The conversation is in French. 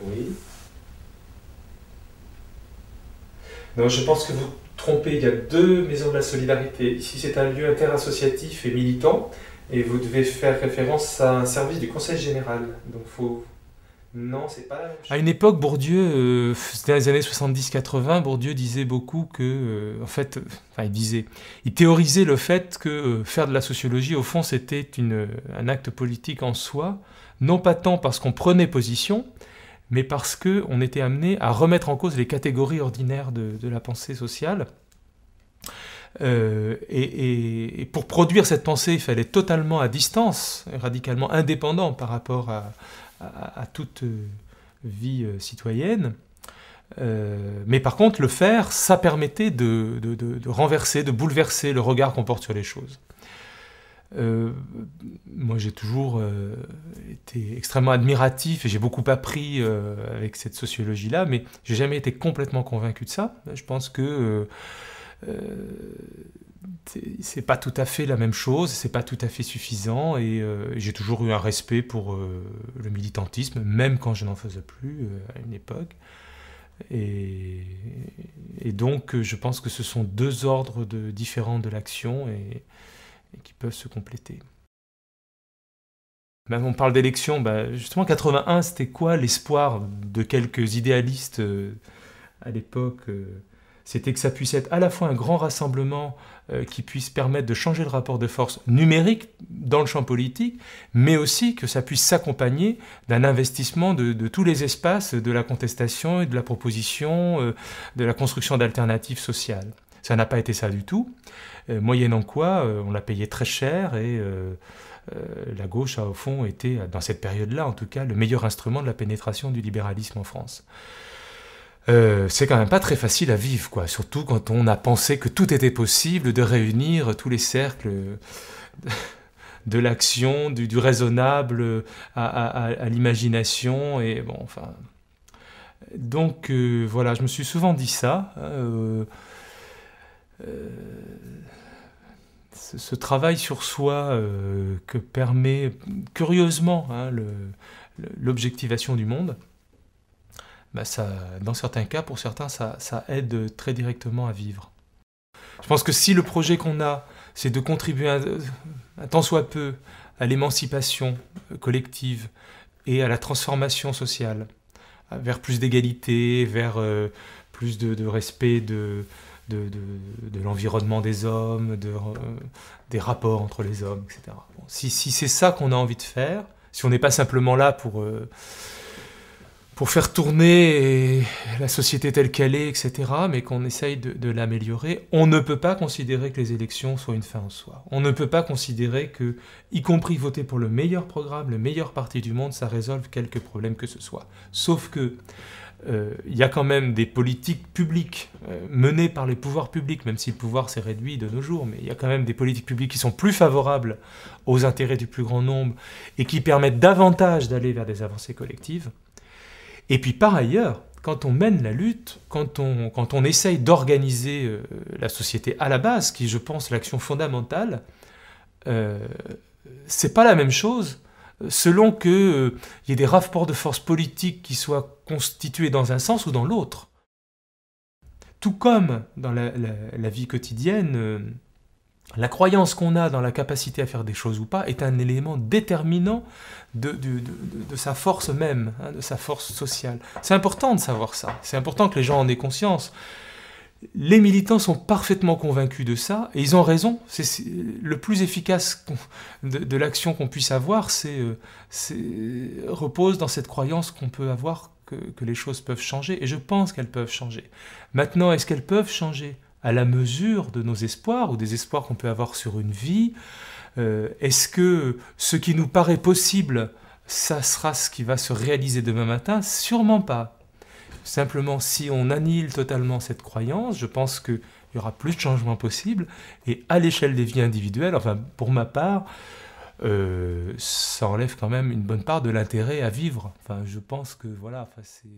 Oui. Non, je pense que vous trompez. Il y a deux maisons de la solidarité. Ici, c'est un lieu interassociatif et militant. Et vous devez faire référence à un service du Conseil général. Donc, faut. Non, c'est pas la même chose. À une époque, Bourdieu, c'était dans les années 70-80, Bourdieu disait beaucoup que, en fait, enfin, il théorisait le fait que faire de la sociologie, au fond, c'était un acte politique en soi, non pas tant parce qu'on prenait position, mais parce qu'on était amené à remettre en cause les catégories ordinaires de la pensée sociale. Et pour produire cette pensée, il fallait totalement à distance, radicalement indépendant par rapport à toute vie citoyenne. Mais par contre, le faire, ça permettait de renverser, de bouleverser le regard qu'on porte sur les choses. Moi, j'ai toujours été extrêmement admiratif et j'ai beaucoup appris avec cette sociologie-là, mais j'ai jamais été complètement convaincu de ça. Je pense que c'est pas tout à fait la même chose, c'est pas tout à fait suffisant, et j'ai toujours eu un respect pour le militantisme, même quand je n'en faisais plus à une époque. Et donc, je pense que ce sont deux ordres différents de l'action et qui peuvent se compléter. Ben, on parle d'élections, ben, justement 81, c'était quoi l'espoir de quelques idéalistes à l'époque c'était que ça puisse être à la fois un grand rassemblement qui puisse permettre de changer le rapport de force numérique dans le champ politique, mais aussi que ça puisse s'accompagner d'un investissement de tous les espaces de la contestation et de la proposition, de la construction d'alternatives sociales. Ça n'a pas été ça du tout, moyennant quoi on l'a payé très cher et la gauche a au fond été, dans cette période-là en tout cas, le meilleur instrument de la pénétration du libéralisme en France. C'est quand même pas très facile à vivre, quoi. Surtout quand on a pensé que tout était possible, de réunir tous les cercles de l'action, du raisonnable à l'imagination, et bon, enfin... Donc, voilà, je me suis souvent dit ça. Ce travail sur soi que permet, curieusement, hein, l'objectivation du monde, bah ça, dans certains cas, pour certains, ça aide très directement à vivre. Je pense que si le projet qu'on a, c'est de contribuer un tant soit peu à l'émancipation collective et à la transformation sociale, vers plus d'égalité, vers plus de respect de l'environnement des hommes, des rapports entre les hommes, etc. Bon, si c'est ça qu'on a envie de faire, si on n'est pas simplement là pour faire tourner la société telle qu'elle est, etc., mais qu'on essaye de l'améliorer, on ne peut pas considérer que les élections soient une fin en soi. On ne peut pas considérer que, y compris voter pour le meilleur programme, le meilleur parti du monde, ça résolve quelque problème que ce soit. Sauf que il y a quand même des politiques publiques menées par les pouvoirs publics, même si le pouvoir s'est réduit de nos jours, mais il y a quand même des politiques publiques qui sont plus favorables aux intérêts du plus grand nombre et qui permettent davantage d'aller vers des avancées collectives. Et puis par ailleurs, quand on mène la lutte, quand on essaye d'organiser la société à la base, qui je pense l'action fondamentale, c'est pas la même chose selon qu'il y ait des rapports de force politiques qui soient constitués dans un sens ou dans l'autre. Tout comme dans la vie quotidienne, la croyance qu'on a dans la capacité à faire des choses ou pas est un élément déterminant de sa force même, hein, de sa force sociale. C'est important de savoir ça, c'est important que les gens en aient conscience. Les militants sont parfaitement convaincus de ça, et ils ont raison. C'est le plus efficace de l'action qu'on puisse avoir, repose dans cette croyance qu'on peut avoir que les choses peuvent changer, et je pense qu'elles peuvent changer. Maintenant, est-ce qu'elles peuvent changer à la mesure de nos espoirs, ou des espoirs qu'on peut avoir sur une vie? Est-ce que ce qui nous paraît possible, ça sera ce qui va se réaliser demain matin? Sûrement pas. Simplement, si on annihile totalement cette croyance, je pense qu'il y aura plus de changements possibles, et à l'échelle des vies individuelles, enfin pour ma part, ça enlève quand même une bonne part de l'intérêt à vivre. Enfin, je pense que voilà, enfin, c'est...